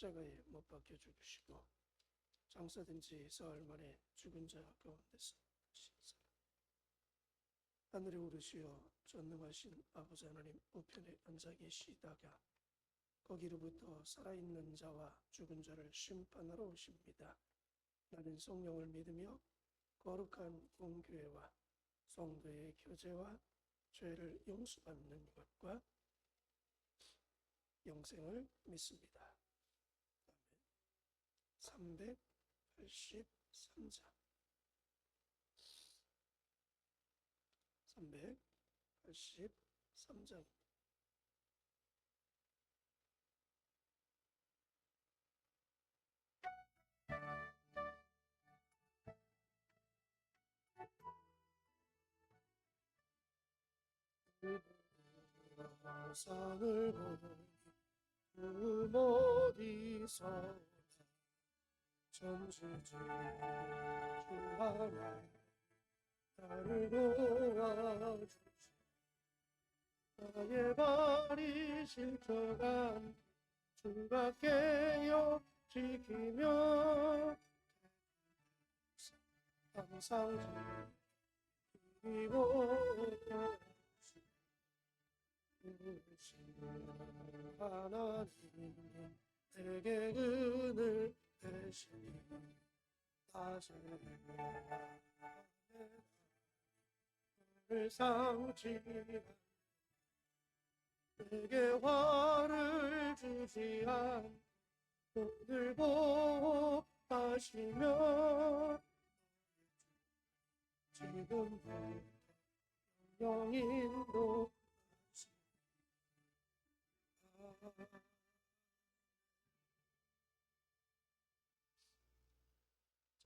십자가에 못 박혀 죽으시고 장사된 지 사흘 만에 죽은 자 가운데서 신사 하늘에 오르시어 전능하신 아버지 하나님 우편에 앉아 계시다가 거기로부터 살아있는 자와 죽은 자를 심판하러 오십니다. 나는 성령을 믿으며 거룩한 공교회와 성도의 교제와 죄를 용서받는 것과 영생을 믿습니다. 383장 383장 산을 보니 어디서 전지주 주 하나 나를 도와주시 나의 발이 실족한 주가 깨어 지키며 항상 지키고 하나님 내게 은을 베시니 다시 을 삼지 내게 화를 주지 않 오늘 보호하시며 지금부터 영인도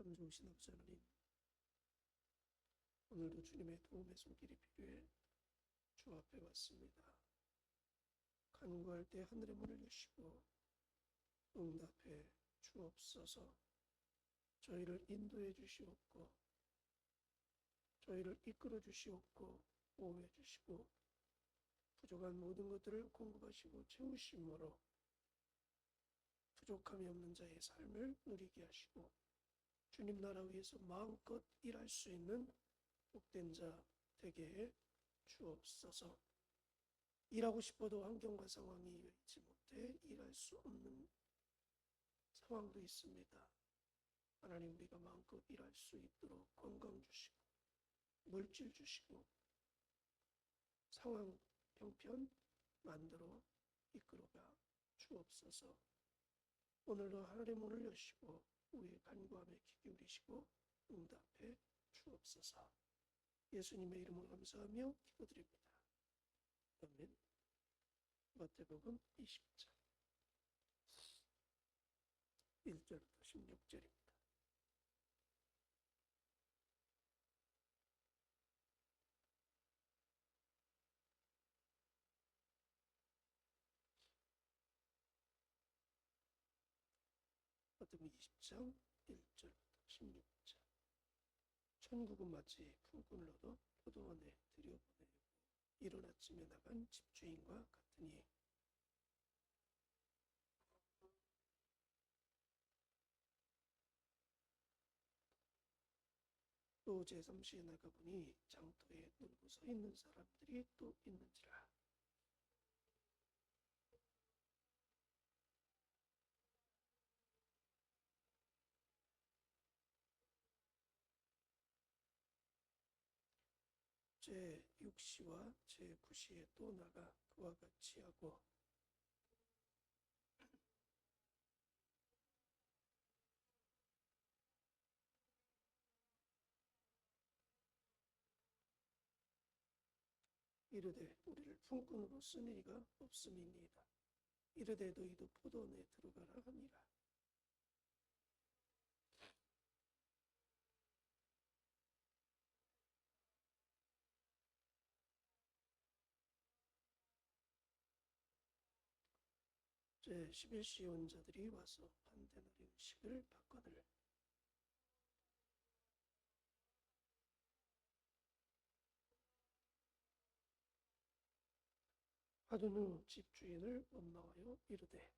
참 좋으신 아버지 하나님, 오늘도 주님의 도움의 손길이 필요해 주 앞에 왔습니다. 간구할 때 하늘의 문을 여시고 응답해 주옵소서. 저희를 인도해 주시옵고 저희를 이끌어 주시옵고 보호해 주시고 부족한 모든 것들을 공급하시고 채우심으로 부족함이 없는 자의 삶을 누리게 하시고 주님 나라 위에서 마음껏 일할 수 있는 복된 자 되게 해 주옵소서. 일하고 싶어도 환경과 상황이 여의치 못해 일할 수 없는 상황도 있습니다. 하나님, 우리가 마음껏 일할 수 있도록 건강 주시고 물질 주시고 상황 형편 만들어 이끌어가 주옵소서. 오늘도 하늘의 문을 여시고 우리의 간구함에 귀 기울이시고 응답해 주옵소서. 예수님의 이름으로 감사하며 기도드립니다. 아멘. 마태복음 20장 1절부터 16절입니다. 마태복음 20장 1절부터 16절. 천국은 마치 품꾼을 얻어 포도원에 들여보내고 이른 아침에 나간 집주인과 같으니 또 제3시에 나가보니 장터에 놀고 서 있는 사람들이 또 있는지라. 제6시와 제9시에 또 나가 그와 같이 하고 이르되 우리를 품꾼으로 쓸 이가 없음이니이다. 이르되 너희도 포도원에 들어가라 하니라. 제11시 온 자들이 와서 한 데나리 음식을 받거늘 하던 후 집주인을 원망하여 이르되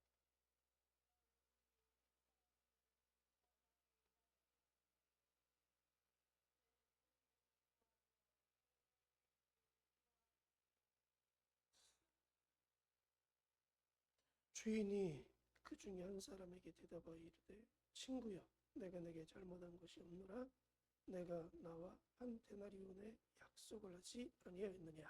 주인이 그 중에 한 사람에게 대답하여 이르되 친구여 내가 내게 잘못한 것이 없노라 내가 나와 한 데나리온의 약속을 하지 아니하였느냐.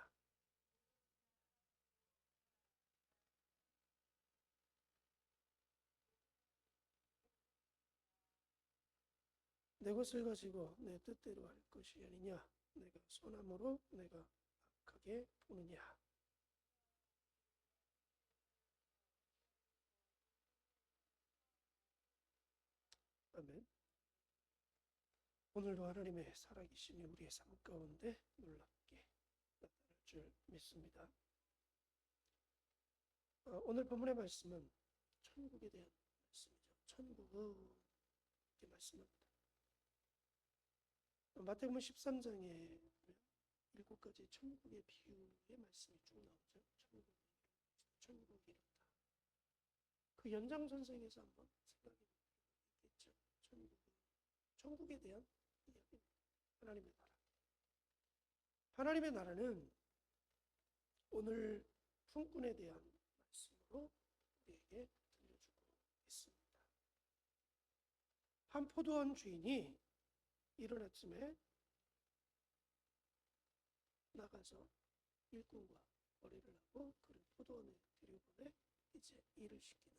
내 것을 가지고 내 뜻대로 할 것이 아니냐. 내가 손함으로 내가 악하게 보느냐. 아멘. 오늘도 하나님의 살아계심이 우리의 삶 가운데 놀랍게 나타날 줄 믿습니다. 오늘 본문의 말씀은 천국에 대한 말씀이죠. 천국은 이렇게 말씀합니다. 마태복음 13장에 7가지 천국의 비유의 말씀이 쭉 나오죠. 천국이 이렇다. 그 연장선상에서 한번 생각해 보면 있겠죠. 천국에 대한 이야기입니다. 하나님의 나라. 하나님의 나라는 오늘 품꾼에 대한 말씀으로 우리에게 들려주고 있습니다. 한 포도원 주인이 이른 아침에 나가서 일꾼과 거래를 하고 그를 포도원에 들여보내 이제 일을 시키는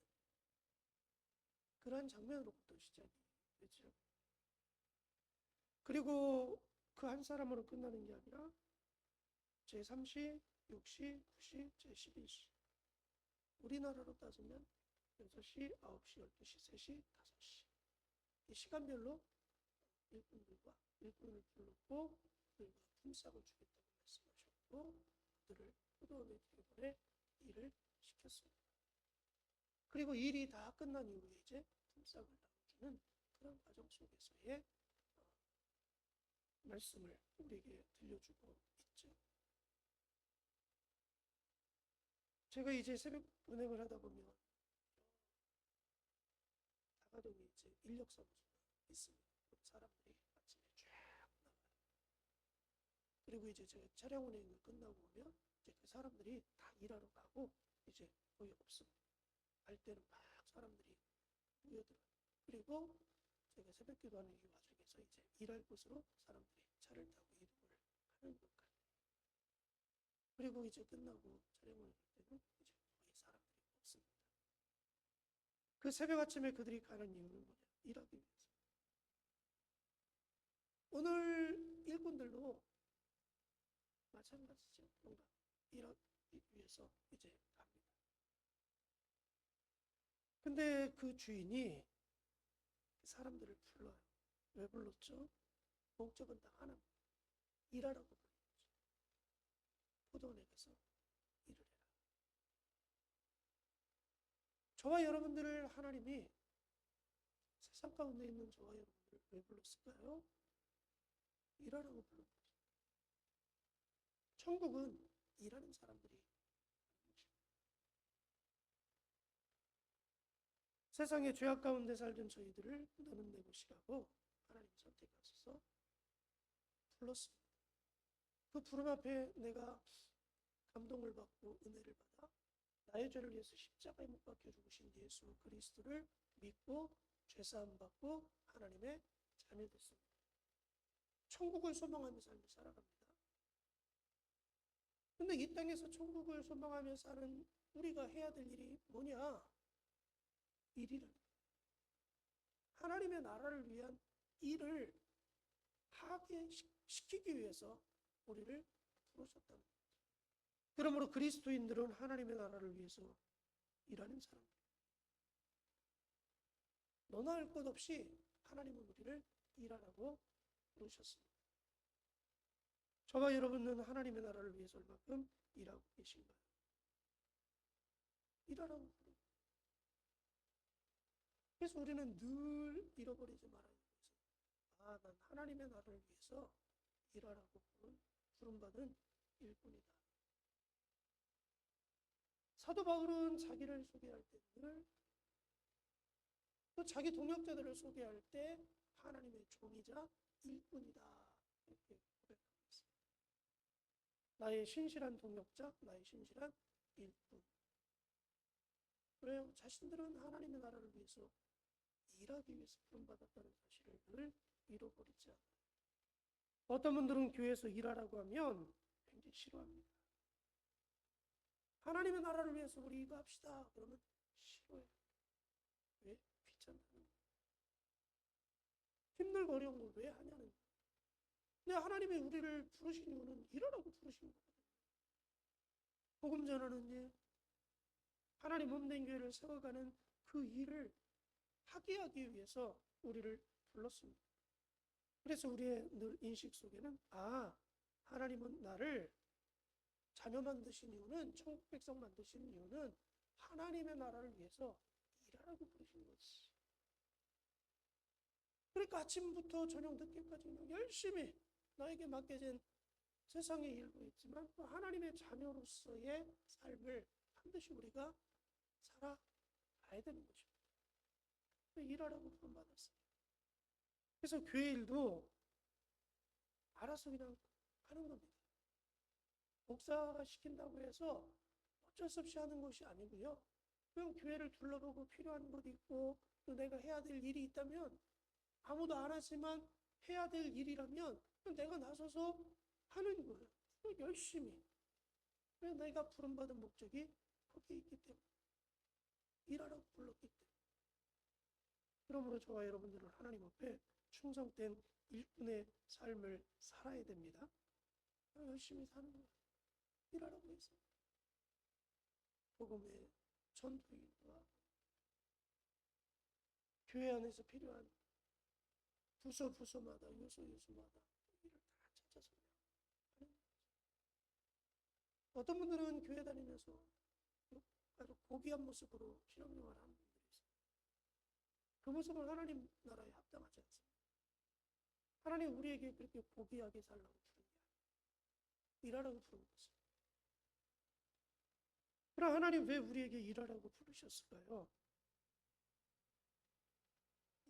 그러한 장면으로부터 시작이 되죠. 그리고 그 한 사람으로 끝나는 게 아니라 제3시, 6시, 9시, 제11시 우리나라로 따지면 6시, 9시, 12시, 3시, 5시 이 시간별로 일꾼을 불렀고 그들과 품삯을 주겠다고 말씀하셨고 그들을 포도원에 들여보내 일을 시켰습니다. 그리고 일이 다 끝난 이후에 이제 품삯을 나눠주는 그런 과정 속에서의 말씀을 우리에게 들려주고 있죠. 제가 이제 새벽 운행을 하다 보면 다가동에 이제 인력사무소가 있습니다. 사람들이 아침에 쫙 나와요. 그리고 이제 제가 차량 운행을 끝나고 오면 이제 그 사람들이 다 일하러 가고 이제 거의 없습니다. 갈 때는 막 사람들이 모여들어요. 그리고 제가 새벽 기도하는 이 와중에서 이제 일할 곳으로 사람들이 차를 타고 이동을 하는 것 같아요. 그리고 이제 끝나고 차량을 갈 때는 이제 거의 사람들이 없습니다. 그 새벽 아침에 그들이 가는 이유는 뭐냐? 일하기 위해서. 오늘 일꾼들도 마찬가지죠. 뭔가 일하기 위해서 이제 갑니다. 근데 그 주인이 사람들을 불러요. 왜 불렀죠? 목적은 딱 하나입니다. 일하라고 불렀죠. 포도원에 가서 일을 해라. 저와 여러분들을 하나님이 세상 가운데 있는 저와 여러분들을 왜 불렀을까요? 일하라고 불른 거죠. 천국은 일하는 사람들이 세상의 죄악 가운데 살던 저희들을 너는 내 것이라고 하나님 선택하셔서 불렀습니다. 그 부름 앞에 내가 감동을 받고 은혜를 받아 나의 죄를 위해서 십자가에 못 박혀 죽으신 예수 그리스도를 믿고 죄사함 받고 하나님의 자녀 됐습니다. 천국을 소망하며 삶을 살아갑니다. 근데 이 땅에서 천국을 소망하며 사는 우리가 해야 될 일이 뭐냐? 일이란 하나님의 나라를 위한 일을 하게 시키기 위해서 우리를 부르셨다는 거죠. 그러므로 그리스도인들은 하나님의 나라를 위해서 일하는 사람들. 너나 할 것 없이 하나님은 우리를 일하라고 부르셨습니다. 저와 여러분은 하나님의 나라를 위해서 얼마큼 일하고 계신가요? 일하라고 부릅니다. 그래서 우리는 늘 잃어버리지 말아야 하는 것은 난 하나님의 나라를 위해서 일하라고 부름받은 일꾼이다. 사도 바울은 자기를 소개할 때 늘 또 자기 동역자들을 소개할 때 하나님의 종이자 일꾼이다 이렇게 고백하고 있습니다. 나의 신실한 동역자, 나의 신실한 일꾼. 그래요. 자신들은 하나님의 나라를 위해서 일하기 위해서 부름받았다는 사실을 늘 잃어버리지 않아요. 어떤 분들은 교회에서 일하라고 하면 굉장히 싫어합니다. 하나님의 나라를 위해서 우리 이거 합시다. 그러면 싫어해요. 왜? 귀찮다는 거예요. 힘들고 어려운 걸 왜 하냐는 거예요. 근데 하나님이 우리를 부르신 이유는 일하라고 부르신 거거든요. 복음 전하는 일, 하나님 몸된 교회를 세워가는 그 일을 하기 위해서 우리를 불렀습니다. 그래서 우리의 늘 인식 속에는 하나님은 나를 자녀 만드신 이유는, 천국 백성 만드신 이유는 하나님의 나라를 위해서 일하라고 부르신 거지. 그러니까 아침부터 저녁 늦게까지 열심히 나에게 맡겨진 세상의 일도 있지만 또 하나님의 자녀로서의 삶을 반드시 우리가 살아가야 되는 거죠. 일하라고 부름받았어요. 그래서 교회 일도 알아서 그냥 하는 겁니다. 목사가 시킨다고 해서 어쩔 수 없이 하는 것이 아니고요. 그냥 교회를 둘러보고 필요한 것 있고 또 내가 해야 될 일이 있다면, 아무도 안 하지만 해야 될 일이라면 내가 나서서 하는 거예요. 열심히. 왜? 내가 부름받은 목적이 거기에 있기 때문에. 일하라고 불렀기 때문에. 그러므로 저와 여러분들은 하나님 앞에 충성된 일꾼의 삶을 살아야 됩니다. 열심히 사는 거예요. 일하라고 해서. 복음의 전도인과 교회 안에서 필요한 부서마다 요소마다 일을 다 찾아서 하는 거죠. 어떤 분들은 교회 다니면서 아주 고귀한 모습으로 신앙생활을 하는 분들이 있어요. 그 모습은 하나님 나라에 합당하지 않습니다. 하나님 우리에게 그렇게 고귀하게 살라고 부른 게 아니에요. 일하라고 부른 것입니다. 그럼 하나님 왜 우리에게 일하라고 부르셨을까요?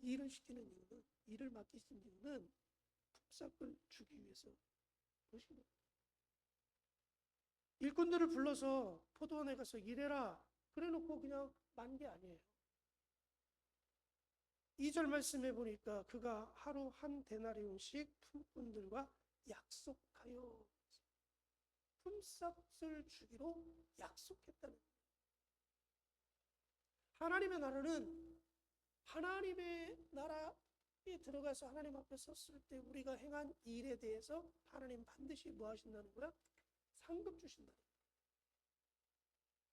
일을 시키는 이유는, 일을 맡기신 이유는 품삯을 주기 위해서 그러신 겁니다. 일꾼들을 불러서 포도원에 가서 일해라 그래놓고 그냥 만 게 아니에요. 2절 말씀해 보니까 그가 하루 한 데나리온씩 품꾼들과 약속하여 품삯을 주기로 약속했다는 거예요. 하나님의 나라는, 하나님의 나라에 들어가서 하나님 앞에 섰을 때 우리가 행한 일에 대해서 하나님 반드시 뭐 하신다는 거야? 상급 주신다는 거야.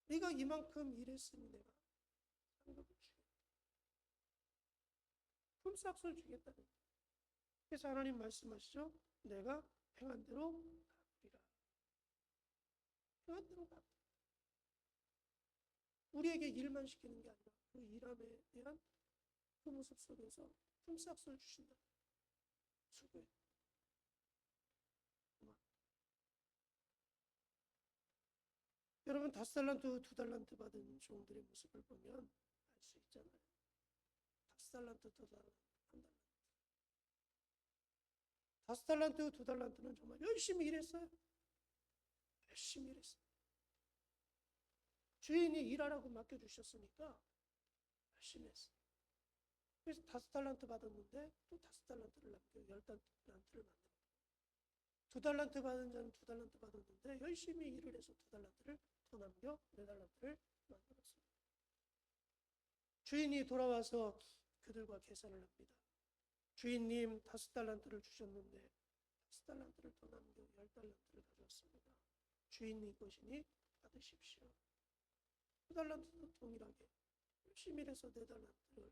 네가 이만큼 일했으니 내가 상급을 주겠다. 품삯을 주겠다는 거야. 그래서 하나님 말씀하시죠. 내가 행한 대로 갚으리라. 행한 대로 갚으리라. 우리에게 일만 시키는 게 아니라 그 일함에 대한 그 모습 속에서 품삯을 주신다. 수고해. 여러분 5달란트, 2달란트 받은 종들의 모습을 보면 알 수 있잖아요. 5달란트, 2달란트, 1달란트. 5달란트, 2달란트는 정말 열심히 일했어요. 열심히 일했어요. 주인이 일하라고 맡겨주셨으니까 열심히 했어요. 그래서 5달란트 받았는데 또 5달란트를 남겨 10달란트를 만들었고, 2달란트 받은 자는 2달란트 받았는데 열심히 일을 해서 2달란트를 더 남겨 4달란트를 만들었습니다. 주인이 돌아와서 그들과 계산을 합니다. 주인님 5달란트를 주셨는데 5달란트를 더 남겨 10달란트를 가져왔습니다. 주인님 것이니 받으십시오. 2달란트도 동일하게 열심히 일해서 4달란트를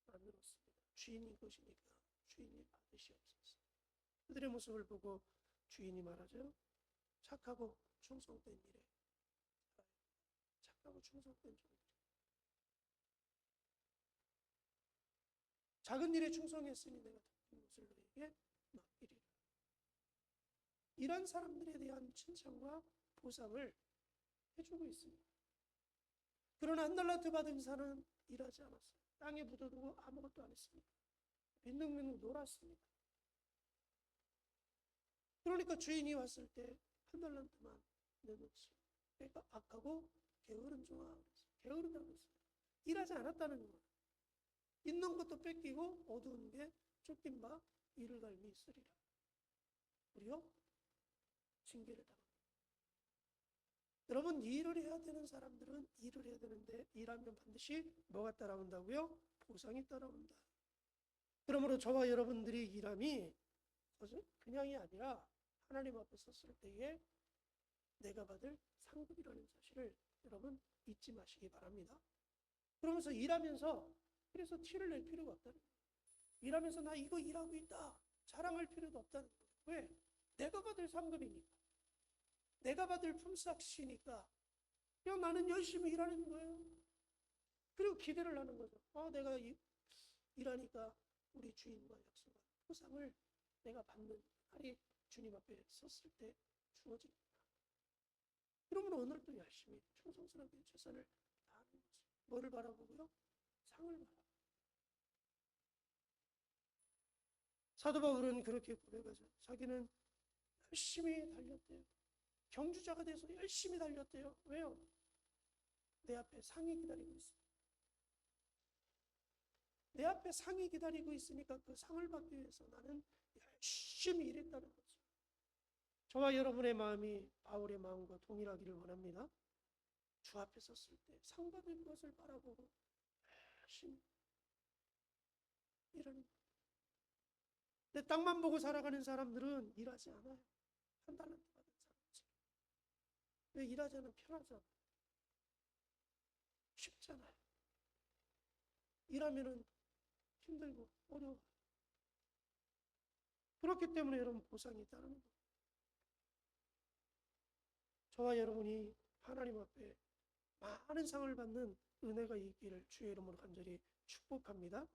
만들었습니다. 주인님 것이니까 주인이 받으시옵소서. 그들의 모습을 보고 주인이 말하죠. 착하고 충성된 일에 착하고 충성된 종들. 작은 일에 충성했으니 내가 큰 것을 너에게 맡기리라. 이런 사람들에 대한 칭찬과 보상을 해주고 있습니다. 그러나 1달란트 받은 자는 일하지 않았어요. 땅에 묻어두고 아무것도 안 했습니다. 빈둥빈둥 놀았습니다. 그러니까 주인이 왔을 때 1달란트만 내놓지. 그러니까 악하고 게으른 종아, 게으르다고 했어요. 일하지 않았다는 거예요. 있는 것도 뺏기고 어두운 게 쫓긴 바 이를 갈미 있으리라. 우리요? 징계를 당합니다. 여러분, 일을 해야 되는 사람들은 일을 해야 되는데 일하면 반드시 뭐가 따라온다고요? 보상이 따라온다. 그러므로 저와 여러분들이 일함이 그냥이 아니라 하나님 앞에 섰을 때에 내가 받을 상급이라는 사실을 여러분 잊지 마시기 바랍니다. 그러면서 일하면서 그래서 티를 낼 필요가 없다는 거예요. 일하면서 나 이거 일하고 있다 자랑할 필요도 없다는 거예요. 왜? 내가 받을 상급이니까, 내가 받을 품삯이니까 그냥 나는 열심히 일하는 거예요. 그리고 기대를 하는 거죠. 내가 일하니까 우리 주인과 약속한 보상을 내가 받는 날이 주님 앞에 섰을 때 주어집니다. 그러면 오늘도 열심히 충성스럽게 최선을 다하는 거죠. 뭐를 바라보고요? 상을 바라보고. 사도 바울은 그렇게 고백하죠. 자기는 열심히 달렸대요. 경주자가 돼서 열심히 달렸대요. 왜요? 내 앞에 상이 기다리고 있어요. 내 앞에 상이 기다리고 있으니까 그 상을 받기 위해서 나는 열심히 일했다는 거죠. 저와 여러분의 마음이 바울의 마음과 동일하기를 원합니다. 주 앞에 섰을 때 상 받을 것을 바라보고 열심히 일하는 거예요. 내 땅만 보고 살아가는 사람들은 일하지 않아요. 한 달란트 받은 사람이지. 왜 일하지 않으면 편하잖아요. 쉽잖아요. 일하면은 힘들고 어려워요. 그렇기 때문에 여러분 보상이 따르는 거예요. 저와 여러분이 하나님 앞에 많은 상을 받는 은혜가 있기를 주의 이름으로 간절히 축복합니다.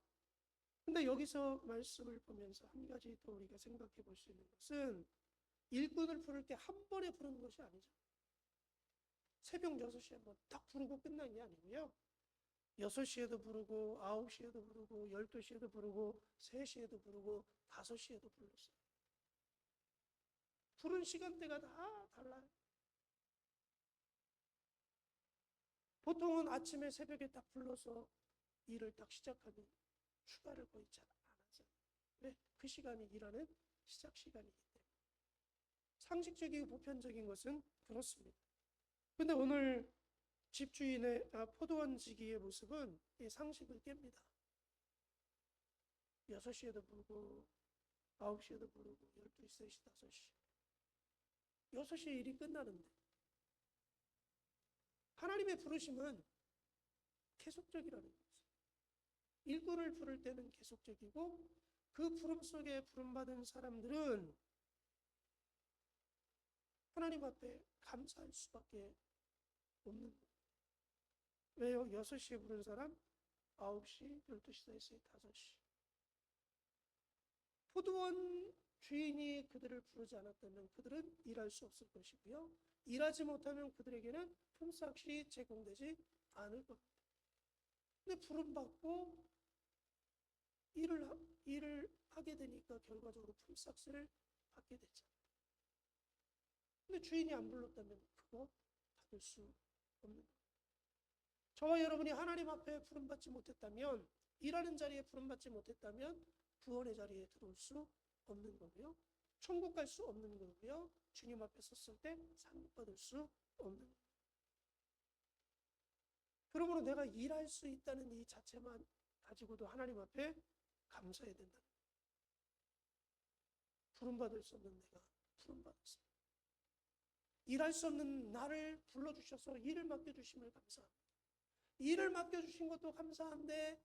근데 여기서 말씀을 보면서 한 가지 더 우리가 생각해 볼 수 있는 것은 일꾼을 부를 때 한 번에 부르는 것이 아니죠. 새벽 6시에 한번 딱 부르고 끝난 게 아니고요. 6시에도 부르고 9시에도 부르고 12시에도 부르고 3시에도 부르고 5시에도 불렀어요. 부른 시간대가 다 달라요. 보통은 아침에 새벽에 딱 불러서 일을 딱 시작하면 휴가를 거의 잘 안 하잖아요. 왜? 그 시간이 일하는 시작 시간이기 때문에. 상식적이고 보편적인 것은 그렇습니다. 근데 오늘 집주인의 포도원지기의 모습은 이 상식을 깹니다. 6시에도 부르고 9시에도 부르고 12시, 3시, 5시 6시에 일이 끝나는데 하나님의 부르심은 계속적이라는 거죠. 일꾼을 부를 때는 계속적이고 그 부름 속에 부름받은 사람들은 하나님 앞에 감사할 수밖에 없는 거예요. 왜요? 6시에 부른 사람 9시, 12시, 3시, 5시. 포도원 주인이 그들을 부르지 않았다면 그들은 일할 수 없을 것이고요. 일하지 못하면 그들에게는 품삯이 제공되지 않을 겁니다. 근데 부름받고 일을 하게 되니까 결과적으로 품삯을 받게 되잖아요. 근데 주인이 안 불렀다면 그거 받을 수 없는 거예요. 저와 여러분이 하나님 앞에 부름받지 못했다면, 일하는 자리에 부름받지 못했다면 구원의 자리에 들어올 수 없는 거고요. 천국 갈 수 없는 거고요. 주님 앞에 섰을 때 상 받을 수 없는 거예요. 그러므로 내가 일할 수 있다는 이 자체만 가지고도 하나님 앞에 감사해야 된다. 부름받을 수 없는 내가 부름받았습니다. 일할 수 없는 나를 불러주셔서 일을 맡겨주심을 감사합니다. 일을 맡겨주신 것도 감사한데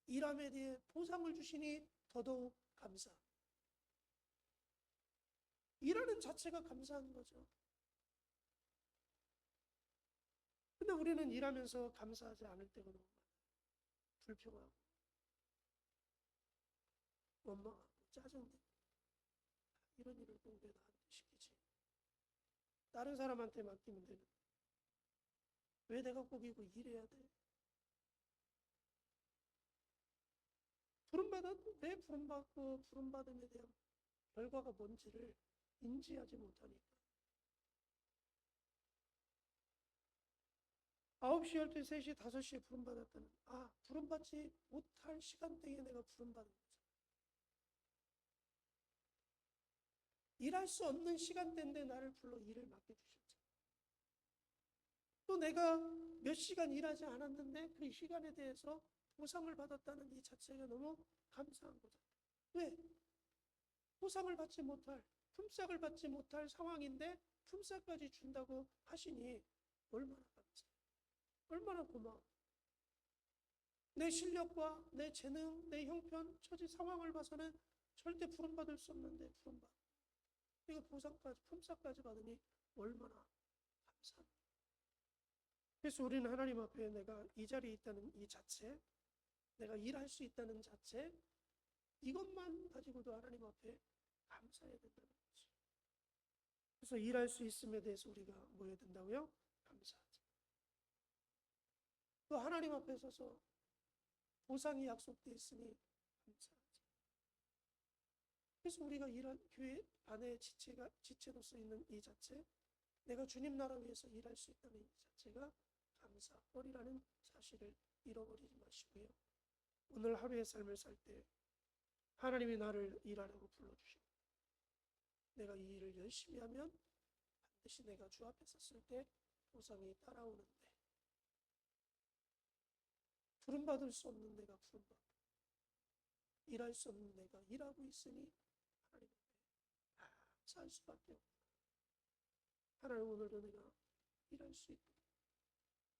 일함에 대해 보상을 주시니 더더욱 감사합니다. 일하는 자체가 감사한 거죠. 근데 우리는 일하면서 감사하지 않을 때가 너무 많아요. 불평하고 원망하고 짜증내고 이런 일을 꼭 왜 나한테 시키지? 다른 사람한테 맡기면 되는데 왜 내가 꼭 이거 일해야 돼? 왜 부름받고 부름받음에 대한 결과가 뭔지를 인지하지 못하니까 9시, 12시, 3시, 5시에 부름받았다는, 부름받지 못할 시간대에 내가 부름받은 거죠. 일할 수 없는 시간대인데 나를 불러 일을 맡겨주셨죠. 또 내가 몇 시간 일하지 않았는데 그 시간에 대해서 보상을 받았다는 이 자체가 너무 감사한 거죠. 왜? 보상을 받지 못할, 품삯을 받지 못할 상황인데 품삯까지 준다고 하시니 얼마나 감사해요. 얼마나 고마워. 내 실력과 내 재능, 내 형편, 처지 상황을 봐서는 절대 부름받을 수 없는데 부름받고 이거 보상까지, 품삯까지 받으니 얼마나 감사합니다. 그래서 우리는 하나님 앞에 내가 이 자리에 있다는 이 자체, 내가 일할 수 있다는 자체, 이것만 가지고도 하나님 앞에 감사해야 된다는 거죠. 그래서 일할 수 있음에 대해서 우리가 뭐 해야 된다고요? 감사하죠. 또 하나님 앞에 서서 보상이 약속되어 있으니 감사하죠. 그래서 우리가 일한 교회 안에 지체로서 있는 이 자체, 내가 주님 나라 위해서 일할 수 있다는 이 자체가 감사거리라는 사실을 잃어버리지 마시고요. 오늘 하루의 삶을 살 때 하나님이 나를 일하라고 불러주시고 내가 이 일을 열심히 하면 반드시 내가 주 앞에 섰을 때 보상이 따라오는데 부름받을 수 없는 내가 부름받고 일할 수 없는 내가 일하고 있으니 하나님 앞에 감사할 수밖에 없다. 하나님 오늘도 내가 일할 수 있도록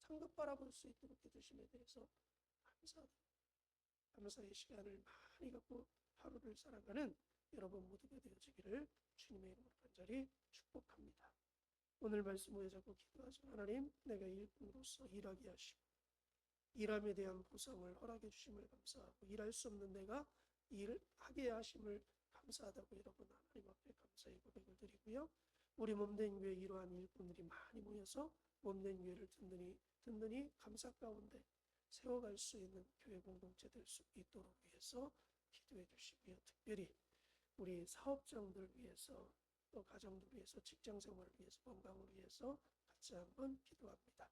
상급 바라볼 수 있도록 해주심에 대해서 감사하다. 감사의 시간을 많이 갖고 하루를 살아가는 여러분 모두가 되어지기를 주님의 이름으로 간절히 축복합니다. 오늘 말씀 후에 자꾸 기도하죠. 하나님, 내가 일꾼으로서 일하게 하시고 일함에 대한 보상을 허락해 주심을 감사하고 일할 수 없는 내가 일하게 하심을 감사하다고 여러분 하나님 앞에 감사의 고백을 드리고요. 우리 몸된 교회 이러한 일꾼들이 많이 모여서 몸된 교회를 든든히 감사 가운데 세워갈 수 있는 교회 공동체 될 수 있도록 위해서 기도해 주시고요. 특별히 우리 사업장들 위해서 또 가정들 위해서 직장 생활을 위해서 건강을 위해서 같이 한번 기도합니다.